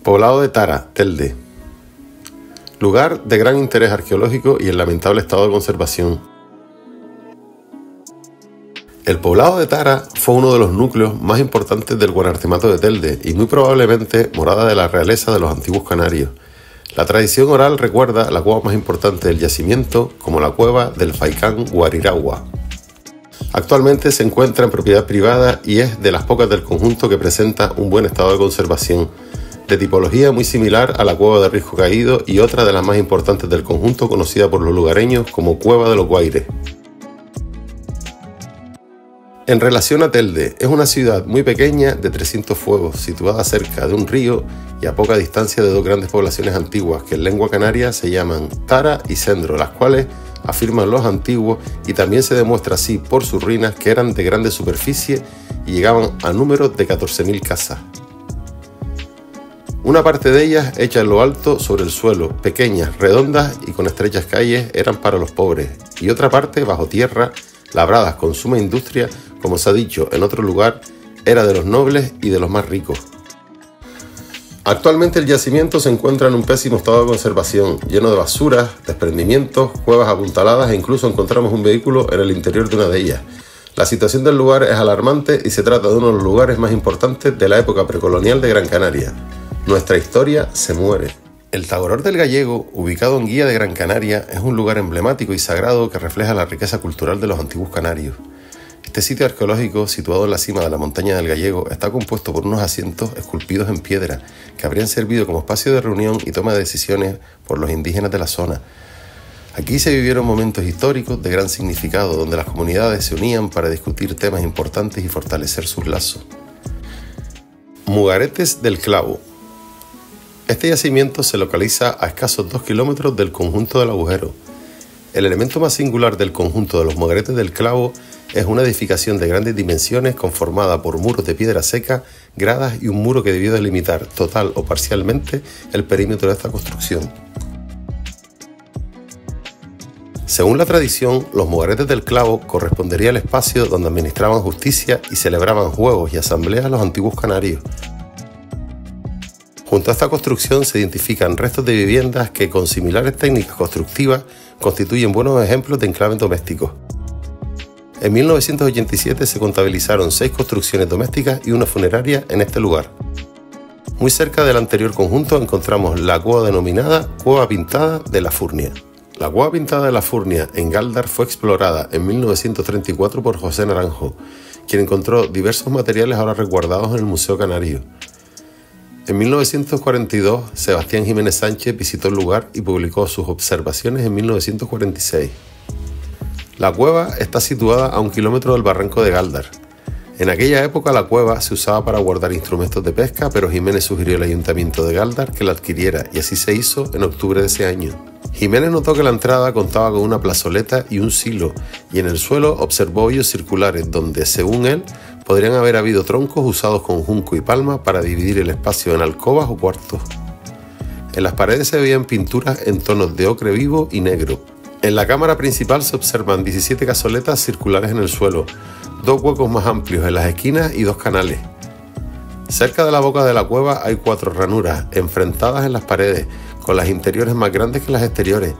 Poblado de Tara, Telde. Lugar de gran interés arqueológico y en lamentable estado de conservación. El poblado de Tara fue uno de los núcleos más importantes del Guanartemato de Telde y muy probablemente morada de la realeza de los antiguos canarios. La tradición oral recuerda la cueva más importante del yacimiento como la cueva del Faikán Guariragua. Actualmente se encuentra en propiedad privada y es de las pocas del conjunto que presenta un buen estado de conservación, de tipología muy similar a la cueva de Risco Caído y otra de las más importantes del conjunto conocida por los lugareños como Cueva de los Guaires. En relación a Telde, es una ciudad muy pequeña de 300 fuegos, situada cerca de un río y a poca distancia de dos grandes poblaciones antiguas que en lengua canaria se llaman Tara y Sendro, las cuales afirman los antiguos y también se demuestra así por sus ruinas que eran de grande superficie y llegaban a números de 14.000 casas. Una parte de ellas hecha en lo alto sobre el suelo, pequeñas, redondas y con estrechas calles, eran para los pobres, y otra parte bajo tierra, labradas con suma industria, como se ha dicho en otro lugar, era de los nobles y de los más ricos. Actualmente el yacimiento se encuentra en un pésimo estado de conservación, lleno de basuras, desprendimientos, cuevas apuntaladas e incluso encontramos un vehículo en el interior de una de ellas. La situación del lugar es alarmante y se trata de uno de los lugares más importantes de la época precolonial de Gran Canaria. Nuestra historia se muere. El Tagoror del Gallego, ubicado en Guía de Gran Canaria, es un lugar emblemático y sagrado que refleja la riqueza cultural de los antiguos canarios. Este sitio arqueológico, situado en la cima de la montaña del Gallego, está compuesto por unos asientos esculpidos en piedra que habrían servido como espacio de reunión y toma de decisiones por los indígenas de la zona. Aquí se vivieron momentos históricos de gran significado, donde las comunidades se unían para discutir temas importantes y fortalecer sus lazos. Mugaretes del Clavo. Este yacimiento se localiza a escasos 2 kilómetros del conjunto del Agujero. El elemento más singular del conjunto de los Mugaretes del Clavo es una edificación de grandes dimensiones conformada por muros de piedra seca, gradas y un muro que debió delimitar total o parcialmente el perímetro de esta construcción. Según la tradición, los Mugaretes del Clavo correspondería al espacio donde administraban justicia y celebraban juegos y asambleas los antiguos canarios. Junto a esta construcción se identifican restos de viviendas que, con similares técnicas constructivas, constituyen buenos ejemplos de enclaves domésticos. En 1987 se contabilizaron 6 construcciones domésticas y una funeraria en este lugar. Muy cerca del anterior conjunto encontramos la cueva denominada Cueva Pintada de la Furnia. La Cueva Pintada de la Furnia en Gáldar fue explorada en 1934 por José Naranjo, quien encontró diversos materiales ahora resguardados en el Museo Canario. En 1942, Sebastián Jiménez Sánchez visitó el lugar y publicó sus observaciones en 1946. La cueva está situada a 1 kilómetro del barranco de Gáldar. En aquella época la cueva se usaba para guardar instrumentos de pesca, pero Jiménez sugirió al ayuntamiento de Gáldar que la adquiriera y así se hizo en octubre de ese año. Jiménez notó que la entrada contaba con una plazoleta y un silo, y en el suelo observó hoyos circulares donde, según él, podrían haber habido troncos usados con junco y palma para dividir el espacio en alcobas o cuartos. En las paredes se veían pinturas en tonos de ocre vivo y negro. En la cámara principal se observan 17 cazoletas circulares en el suelo, 2 huecos más amplios en las esquinas y 2 canales. Cerca de la boca de la cueva hay 4 ranuras enfrentadas en las paredes, con las interiores más grandes que las exteriores.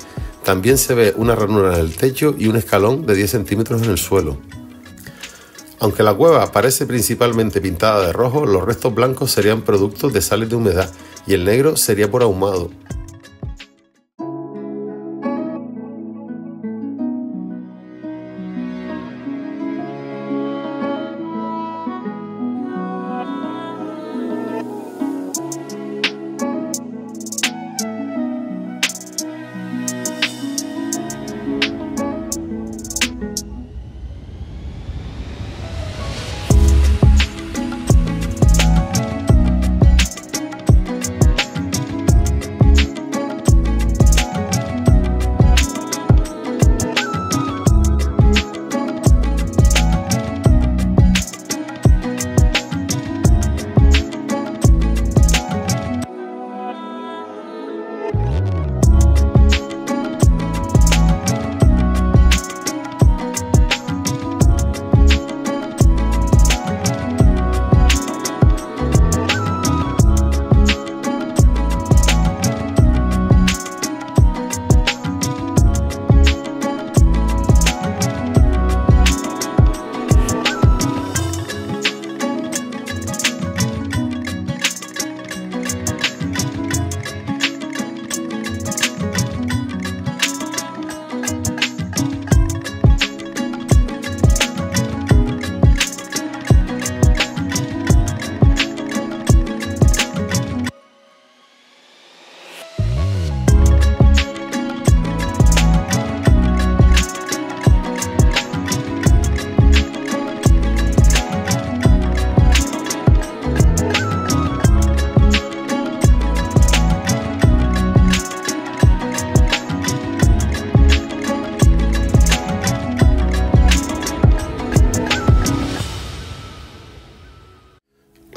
También se ve una ranura en el techo y un escalón de 10 centímetros en el suelo. Aunque la cueva parece principalmente pintada de rojo, los restos blancos serían productos de sales de humedad y el negro sería por ahumado.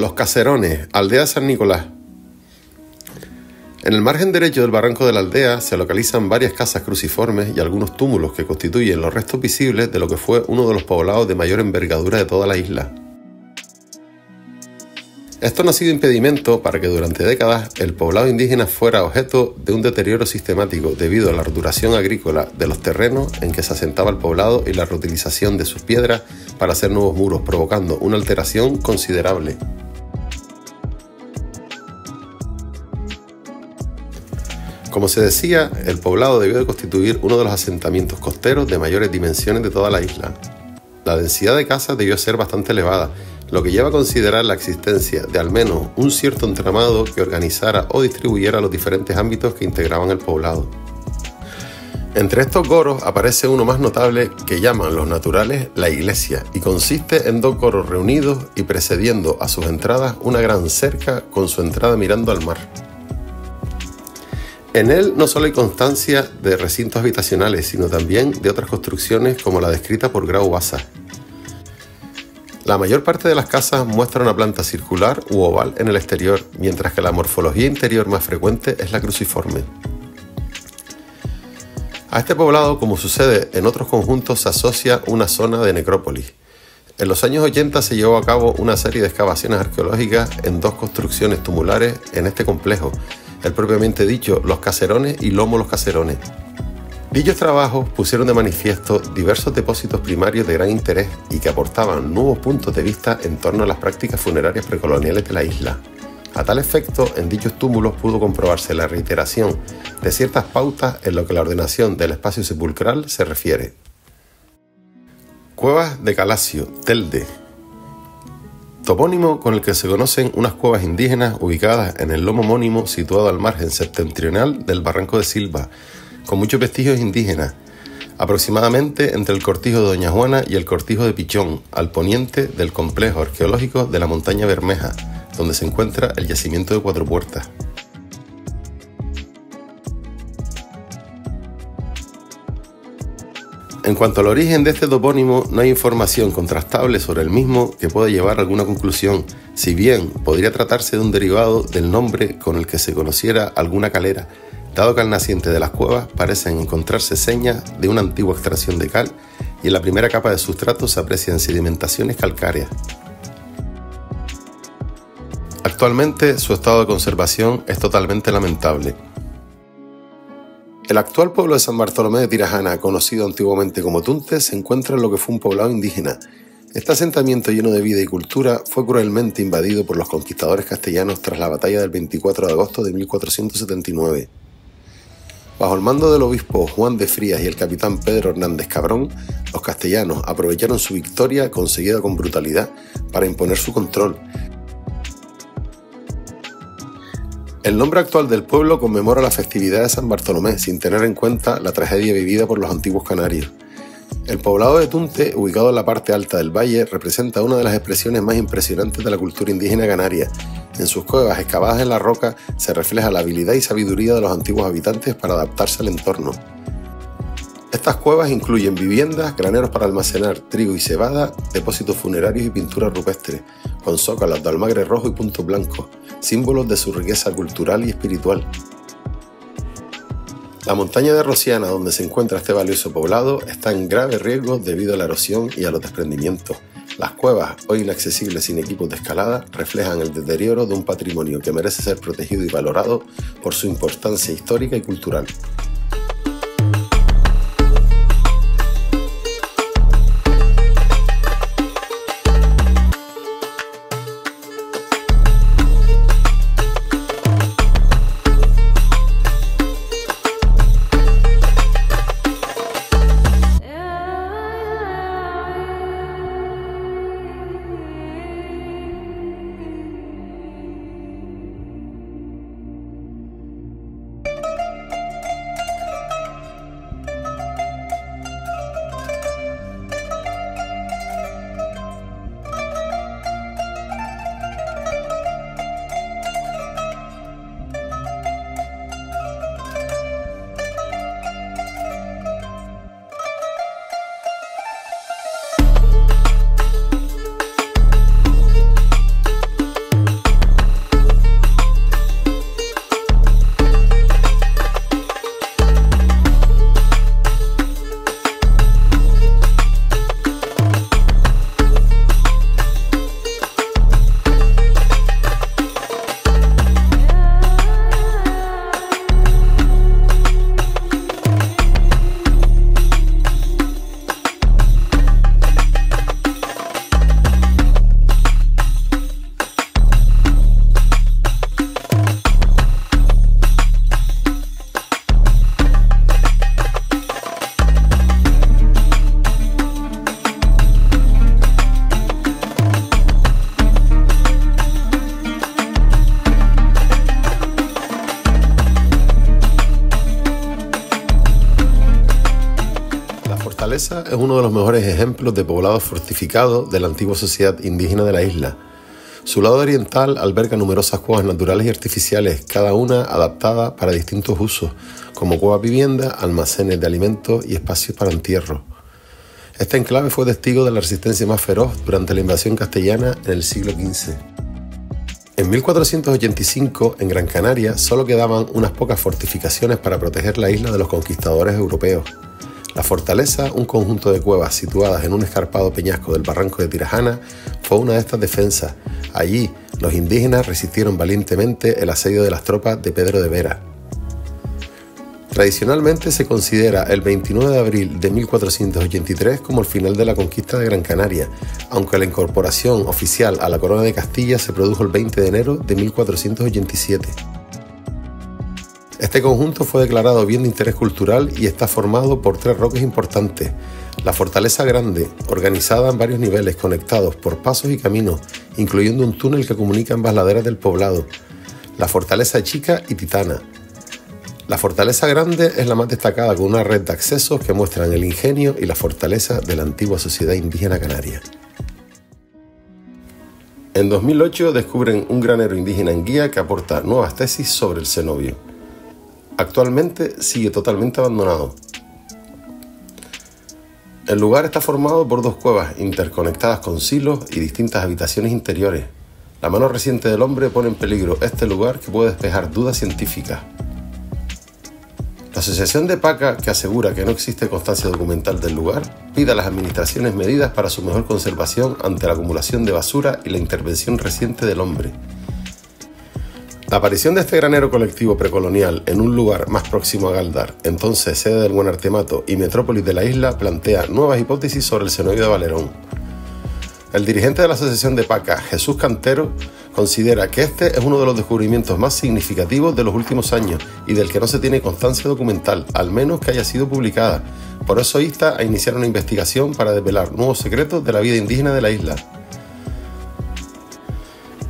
Los Caserones, aldea San Nicolás. En el margen derecho del barranco de la aldea se localizan varias casas cruciformes y algunos túmulos que constituyen los restos visibles de lo que fue uno de los poblados de mayor envergadura de toda la isla. Esto no ha sido impedimento para que durante décadas el poblado indígena fuera objeto de un deterioro sistemático debido a la duración agrícola de los terrenos en que se asentaba el poblado y la reutilización de sus piedras para hacer nuevos muros, provocando una alteración considerable. Como se decía, el poblado debió de constituir uno de los asentamientos costeros de mayores dimensiones de toda la isla. La densidad de casas debió ser bastante elevada, lo que lleva a considerar la existencia de al menos un cierto entramado que organizara o distribuyera los diferentes ámbitos que integraban el poblado. Entre estos coros aparece uno más notable que llaman los naturales la iglesia y consiste en dos coros reunidos y precediendo a sus entradas una gran cerca con su entrada mirando al mar. En él no solo hay constancia de recintos habitacionales, sino también de otras construcciones como la descrita por Grau Bassa. La mayor parte de las casas muestra una planta circular u oval en el exterior, mientras que la morfología interior más frecuente es la cruciforme. A este poblado, como sucede en otros conjuntos, se asocia una zona de necrópolis. En los años 80 se llevó a cabo una serie de excavaciones arqueológicas en dos construcciones tumulares en este complejo, el propiamente dicho Los Caserones y Lomo Los Caserones. Dichos trabajos pusieron de manifiesto diversos depósitos primarios de gran interés y que aportaban nuevos puntos de vista en torno a las prácticas funerarias precoloniales de la isla. A tal efecto, en dichos túmulos pudo comprobarse la reiteración de ciertas pautas en lo que la ordenación del espacio sepulcral se refiere. Cuevas de Calacio, Telde. Topónimo con el que se conocen unas cuevas indígenas ubicadas en el lomo homónimo situado al margen septentrional del barranco de Silva, con muchos vestigios indígenas, aproximadamente entre el cortijo de Doña Juana y el cortijo de Pichón, al poniente del complejo arqueológico de la Montaña Bermeja, donde se encuentra el yacimiento de Cuatro Puertas. En cuanto al origen de este topónimo, no hay información contrastable sobre el mismo que pueda llevar a alguna conclusión, si bien podría tratarse de un derivado del nombre con el que se conociera alguna calera, dado que al naciente de las cuevas parecen encontrarse señas de una antigua extracción de cal y en la primera capa de sustrato se aprecian sedimentaciones calcáreas. Actualmente su estado de conservación es totalmente lamentable. El actual pueblo de San Bartolomé de Tirajana, conocido antiguamente como Tunte, se encuentra en lo que fue un poblado indígena. Este asentamiento lleno de vida y cultura fue cruelmente invadido por los conquistadores castellanos tras la batalla del 24 de agosto de 1479. Bajo el mando del obispo Juan de Frías y el capitán Pedro Hernández Cabrón, los castellanos aprovecharon su victoria conseguida con brutalidad para imponer su control. El nombre actual del pueblo conmemora la festividad de San Bartolomé, sin tener en cuenta la tragedia vivida por los antiguos canarios. El poblado de Tunte, ubicado en la parte alta del valle, representa una de las expresiones más impresionantes de la cultura indígena canaria. En sus cuevas excavadas en la roca se refleja la habilidad y sabiduría de los antiguos habitantes para adaptarse al entorno. Estas cuevas incluyen viviendas, graneros para almacenar trigo y cebada, depósitos funerarios y pinturas rupestres, con zócalos de almagre rojo y puntos blancos, símbolos de su riqueza cultural y espiritual. La montaña de Rociana, donde se encuentra este valioso poblado, está en grave riesgo debido a la erosión y a los desprendimientos. Las cuevas, hoy inaccesibles sin equipos de escalada, reflejan el deterioro de un patrimonio que merece ser protegido y valorado por su importancia histórica y cultural. Fortaleza es uno de los mejores ejemplos de poblado fortificado de la antigua sociedad indígena de la isla. Su lado oriental alberga numerosas cuevas naturales y artificiales, cada una adaptada para distintos usos, como cuevas viviendas, almacenes de alimentos y espacios para entierro. Este enclave fue testigo de la resistencia más feroz durante la invasión castellana en el siglo XV. En 1485, en Gran Canaria, solo quedaban unas pocas fortificaciones para proteger la isla de los conquistadores europeos. La fortaleza, un conjunto de cuevas situadas en un escarpado peñasco del barranco de Tirajana, fue una de estas defensas. Allí, los indígenas resistieron valientemente el asedio de las tropas de Pedro de Vera. Tradicionalmente se considera el 29 de abril de 1483 como el final de la conquista de Gran Canaria, aunque la incorporación oficial a la corona de Castilla se produjo el 20 de enero de 1487. Este conjunto fue declarado bien de interés cultural y está formado por 3 roques importantes. La Fortaleza Grande, organizada en varios niveles conectados por pasos y caminos, incluyendo un túnel que comunica ambas laderas del poblado. La Fortaleza Chica y Titana. La Fortaleza Grande es la más destacada, con una red de accesos que muestran el ingenio y la fortaleza de la antigua sociedad indígena canaria. En 2008 descubren un granero indígena en Guía que aporta nuevas tesis sobre el cenobio. Actualmente sigue totalmente abandonado. El lugar está formado por 2 cuevas interconectadas con silos y distintas habitaciones interiores. La mano reciente del hombre pone en peligro este lugar que puede despejar dudas científicas. La Asociación de Paca, que asegura que no existe constancia documental del lugar, pide a las administraciones medidas para su mejor conservación ante la acumulación de basura y la intervención reciente del hombre. La aparición de este granero colectivo precolonial en un lugar más próximo a Galdar, entonces sede del Buenartemato y metrópolis de la isla, plantea nuevas hipótesis sobre el cenobio de Valerón. El dirigente de la Asociación de Paca, Jesús Cantero, considera que este es uno de los descubrimientos más significativos de los últimos años y del que no se tiene constancia documental, al menos que haya sido publicada. Por eso insta a iniciar una investigación para desvelar nuevos secretos de la vida indígena de la isla.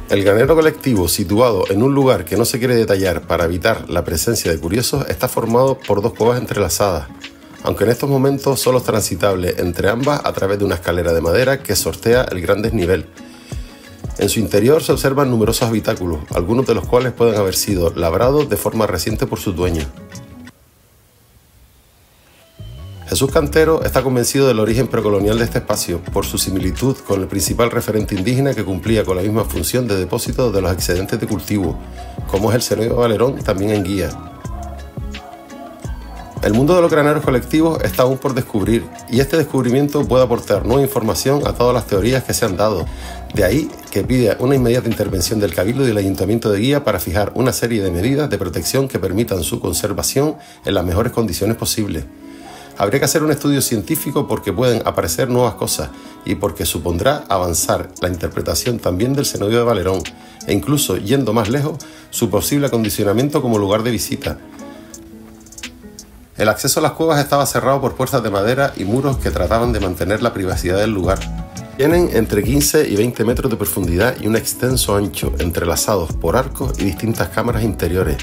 El granero colectivo, situado en un lugar que no se quiere detallar para evitar la presencia de curiosos, está formado por 2 cuevas entrelazadas, aunque en estos momentos solo es transitable entre ambas a través de una escalera de madera que sortea el gran desnivel. En su interior se observan numerosos habitáculos, algunos de los cuales pueden haber sido labrados de forma reciente por sus dueños. Jesús Cantero está convencido del origen precolonial de este espacio, por su similitud con el principal referente indígena que cumplía con la misma función de depósito de los excedentes de cultivo, como es el cenobio de Valerón, también en Guía. El mundo de los graneros colectivos está aún por descubrir, y este descubrimiento puede aportar nueva información a todas las teorías que se han dado. De ahí que pide una inmediata intervención del Cabildo y del Ayuntamiento de Guía para fijar una serie de medidas de protección que permitan su conservación en las mejores condiciones posibles. Habría que hacer un estudio científico porque pueden aparecer nuevas cosas y porque supondrá avanzar la interpretación también del cenobio de Valerón e incluso, yendo más lejos, su posible acondicionamiento como lugar de visita. El acceso a las cuevas estaba cerrado por puertas de madera y muros que trataban de mantener la privacidad del lugar. Tienen entre 15 y 20 metros de profundidad y un extenso ancho, entrelazados por arcos y distintas cámaras interiores.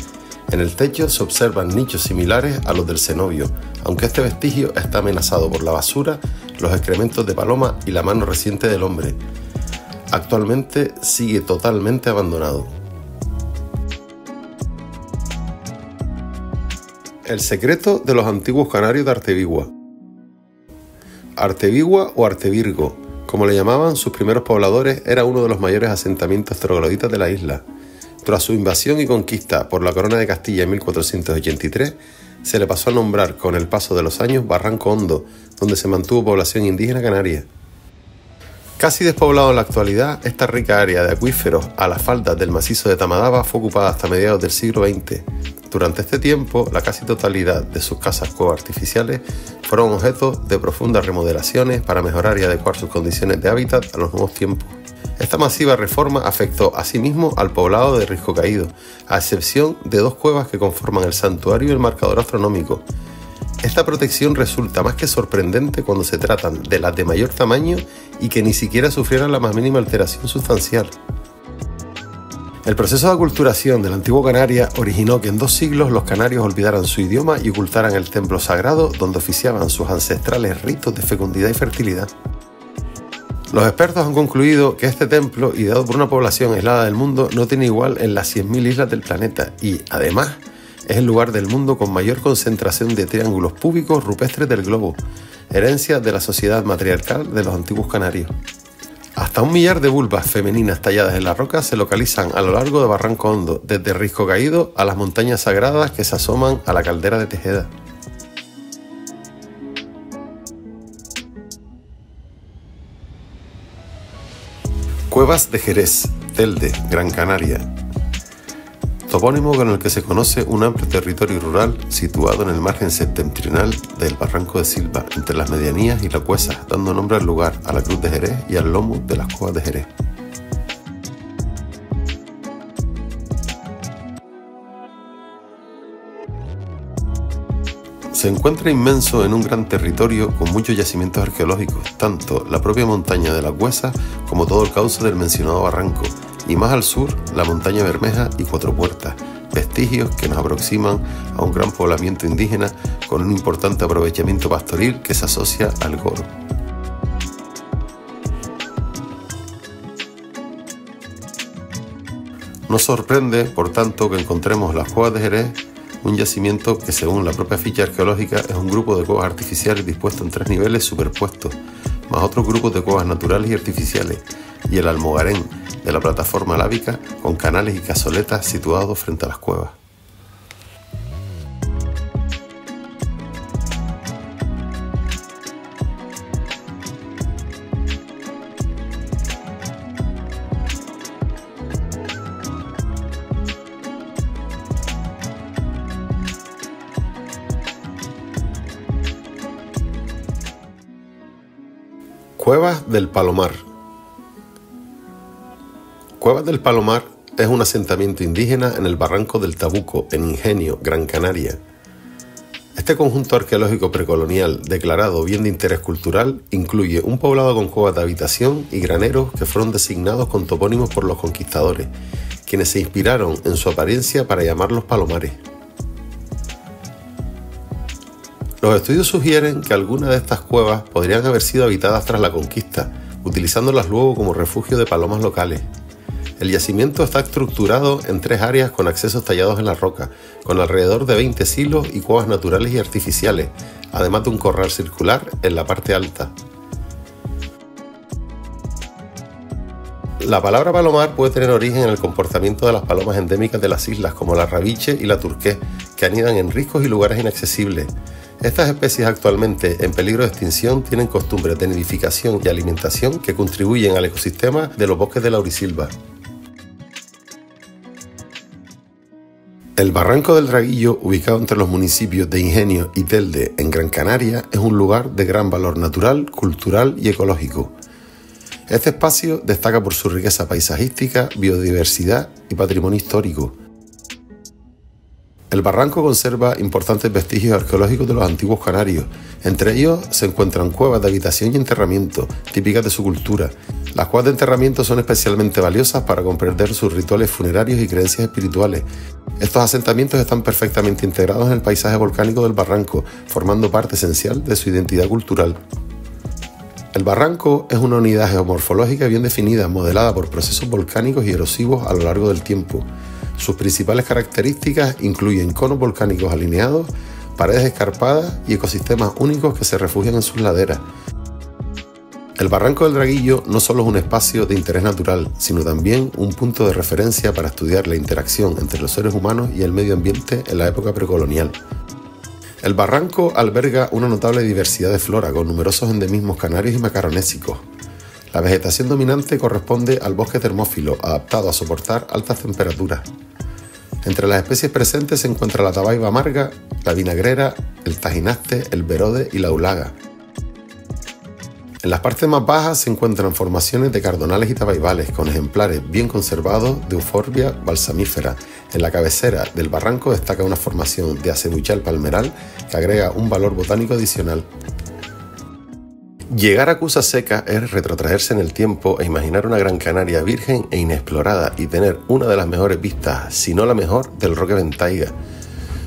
En el techo se observan nichos similares a los del cenobio, aunque este vestigio está amenazado por la basura, los excrementos de paloma y la mano reciente del hombre. Actualmente sigue totalmente abandonado. El secreto de los antiguos canarios de Artevigua. Artevigua o Artevirgo, como le llamaban sus primeros pobladores, era uno de los mayores asentamientos trogloditas de la isla. Tras su invasión y conquista por la corona de Castilla en 1483, se le pasó a nombrar con el paso de los años Barranco Hondo, donde se mantuvo población indígena canaria. Casi despoblado en la actualidad, esta rica área de acuíferos a las faldas del macizo de Tamadaba fue ocupada hasta mediados del siglo XX. Durante este tiempo, la casi totalidad de sus casas cuevas artificiales fueron objeto de profundas remodelaciones para mejorar y adecuar sus condiciones de hábitat a los nuevos tiempos. Esta masiva reforma afectó asimismo al poblado de Risco Caído, a excepción de 2 cuevas que conforman el santuario y el marcador astronómico. Esta protección resulta más que sorprendente cuando se tratan de las de mayor tamaño y que ni siquiera sufrieran la más mínima alteración sustancial. El proceso de aculturación de la antigua Canarias originó que en 2 siglos los canarios olvidaran su idioma y ocultaran el templo sagrado donde oficiaban sus ancestrales ritos de fecundidad y fertilidad. Los expertos han concluido que este templo, ideado por una población aislada del mundo, no tiene igual en las 100.000 islas del planeta y, además, es el lugar del mundo con mayor concentración de triángulos púbicos rupestres del globo, herencia de la sociedad matriarcal de los antiguos canarios. Hasta 1 millar de vulvas femeninas talladas en la roca se localizan a lo largo de Barranco Hondo, desde Risco Caído a las montañas sagradas que se asoman a la caldera de Tejeda. Cuevas de Jerez, Telde, Gran Canaria. Topónimo con el que se conoce un amplio territorio rural situado en el margen septentrional del Barranco de Silva, entre las medianías y la Cuesa, dando nombre al lugar, a la Cruz de Jerez y al lomo de las Cuevas de Jerez. Se encuentra inmenso en un gran territorio con muchos yacimientos arqueológicos, tanto la propia montaña de la Cuesa como todo el cauce del mencionado barranco, y más al sur la montaña Bermeja y Cuatro Puertas, vestigios que nos aproximan a un gran poblamiento indígena con un importante aprovechamiento pastoril que se asocia al goro. Nos sorprende, por tanto, que encontremos las Cuevas de Jerez, un yacimiento que, según la propia ficha arqueológica, es un grupo de cuevas artificiales dispuestos en 3 niveles superpuestos, más otros grupos de cuevas naturales y artificiales, y el almogarén de la plataforma lábica con canales y cazoletas situados frente a las cuevas. Cuevas del Palomar. Cuevas del Palomar es un asentamiento indígena en el barranco del Tabuco, en Ingenio, Gran Canaria. Este conjunto arqueológico precolonial, declarado bien de interés cultural, incluye un poblado con cuevas de habitación y graneros que fueron designados con topónimos por los conquistadores, quienes se inspiraron en su apariencia para llamarlos palomares. Los estudios sugieren que algunas de estas cuevas podrían haber sido habitadas tras la conquista, utilizándolas luego como refugio de palomas locales. El yacimiento está estructurado en 3 áreas con accesos tallados en la roca, con alrededor de 20 silos y cuevas naturales y artificiales, además de un corral circular en la parte alta. La palabra palomar puede tener origen en el comportamiento de las palomas endémicas de las islas, como la rabiche y la turqué, que anidan en riscos y lugares inaccesibles. Estas especies, actualmente en peligro de extinción, tienen costumbres de nidificación y alimentación que contribuyen al ecosistema de los bosques de laurisilva. El Barranco del Draguillo, ubicado entre los municipios de Ingenio y Telde, en Gran Canaria, es un lugar de gran valor natural, cultural y ecológico. Este espacio destaca por su riqueza paisajística, biodiversidad y patrimonio histórico. El barranco conserva importantes vestigios arqueológicos de los antiguos canarios. Entre ellos se encuentran cuevas de habitación y enterramiento, típicas de su cultura. Las cuevas de enterramiento son especialmente valiosas para comprender sus rituales funerarios y creencias espirituales. Estos asentamientos están perfectamente integrados en el paisaje volcánico del barranco, formando parte esencial de su identidad cultural. El barranco es una unidad geomorfológica bien definida, modelada por procesos volcánicos y erosivos a lo largo del tiempo. Sus principales características incluyen conos volcánicos alineados, paredes escarpadas y ecosistemas únicos que se refugian en sus laderas. El Barranco del Draguillo no solo es un espacio de interés natural, sino también un punto de referencia para estudiar la interacción entre los seres humanos y el medio ambiente en la época precolonial. El barranco alberga una notable diversidad de flora, con numerosos endemismos canarios y macaronésicos. La vegetación dominante corresponde al bosque termófilo, adaptado a soportar altas temperaturas. Entre las especies presentes se encuentra la tabaiba amarga, la vinagrera, el tajinaste, el verode y la ulaga. En las partes más bajas se encuentran formaciones de cardonales y tabaibales, con ejemplares bien conservados de Euphorbia balsamífera. En la cabecera del barranco destaca una formación de acebuchal palmeral que agrega un valor botánico adicional. Llegar a Cusa Seca es retrotraerse en el tiempo e imaginar una Gran Canaria virgen e inexplorada y tener una de las mejores vistas, si no la mejor, del Roque Ventaiga.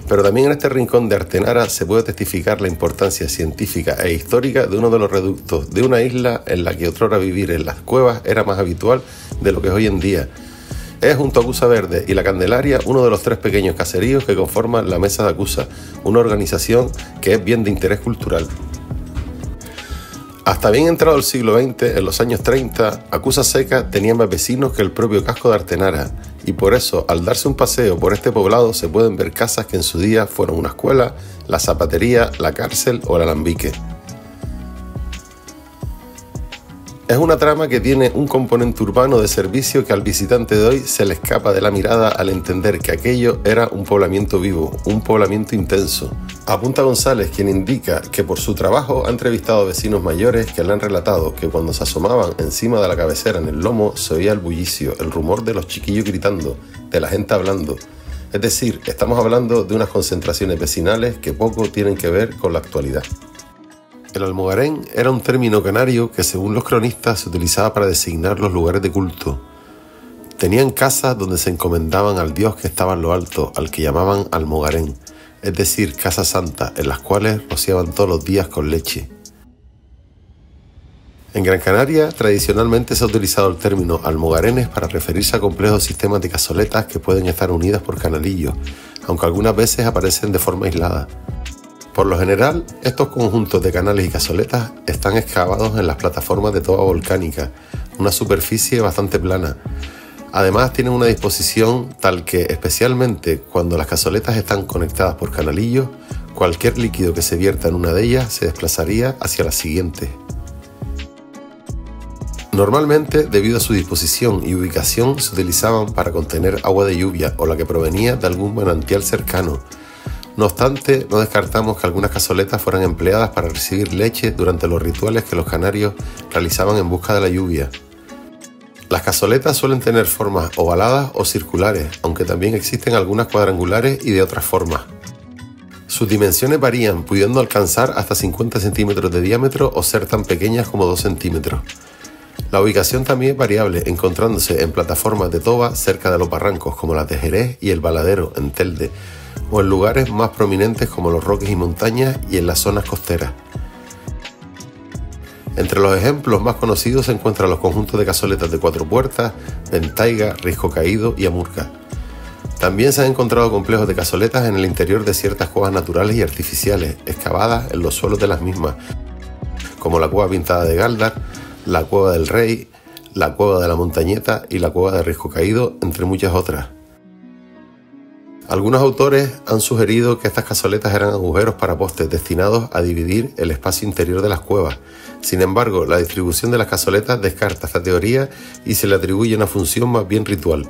Pero también en este rincón de Artenara se puede testificar la importancia científica e histórica de uno de los reductos de una isla en la que otrora vivir en las cuevas era más habitual de lo que es hoy en día. Es junto a Cusa Verde y La Candelaria uno de los 3 pequeños caseríos que conforman la Mesa de Acusa, una organización que es bien de interés cultural. Hasta bien entrado el siglo XX, en los años 30, Cusa Seca tenía más vecinos que el propio casco de Artenara, y por eso, al darse un paseo por este poblado, se pueden ver casas que en su día fueron una escuela, la zapatería, la cárcel o el alambique. Es una trama que tiene un componente urbano de servicio que al visitante de hoy se le escapa de la mirada al entender que aquello era un poblamiento vivo, un poblamiento intenso. Apunta González, quien indica que por su trabajo ha entrevistado a vecinos mayores que le han relatado que cuando se asomaban encima de la cabecera en el lomo se oía el bullicio, el rumor de los chiquillos gritando, de la gente hablando. Es decir, estamos hablando de unas concentraciones vecinales que poco tienen que ver con la actualidad. El almogarén era un término canario que según los cronistas se utilizaba para designar los lugares de culto. Tenían casas donde se encomendaban al dios que estaba en lo alto, al que llamaban almogarén, es decir, casas santas, en las cuales rociaban todos los días con leche. En Gran Canaria tradicionalmente se ha utilizado el término almogarenes para referirse a complejos sistemas de cazoletas que pueden estar unidas por canalillos, aunque algunas veces aparecen de forma aislada. Por lo general, estos conjuntos de canales y cazoletas están excavados en las plataformas de toba volcánica, una superficie bastante plana. Además, tienen una disposición tal que, especialmente cuando las cazoletas están conectadas por canalillos, cualquier líquido que se vierta en una de ellas se desplazaría hacia la siguiente. Normalmente, debido a su disposición y ubicación, se utilizaban para contener agua de lluvia o la que provenía de algún manantial cercano. No obstante, no descartamos que algunas cazoletas fueran empleadas para recibir leche durante los rituales que los canarios realizaban en busca de la lluvia. Las cazoletas suelen tener formas ovaladas o circulares, aunque también existen algunas cuadrangulares y de otras formas. Sus dimensiones varían, pudiendo alcanzar hasta 50 centímetros de diámetro o ser tan pequeñas como 2 centímetros. La ubicación también es variable, encontrándose en plataformas de toba cerca de los barrancos como las de Jerez y el Baladero, en Telde, o en lugares más prominentes como los roques y montañas y en las zonas costeras. Entre los ejemplos más conocidos se encuentran los conjuntos de cazoletas de Cuatro Puertas, Ventaiga, Risco Caído y Amurca. También se han encontrado complejos de cazoletas en el interior de ciertas cuevas naturales y artificiales, excavadas en los suelos de las mismas, como la Cueva Pintada de Galdar, la Cueva del Rey, la Cueva de la Montañeta y la Cueva de Risco Caído, entre muchas otras. Algunos autores han sugerido que estas cazoletas eran agujeros para postes destinados a dividir el espacio interior de las cuevas. Sin embargo, la distribución de las cazoletas descarta esta teoría y se le atribuye una función más bien ritual.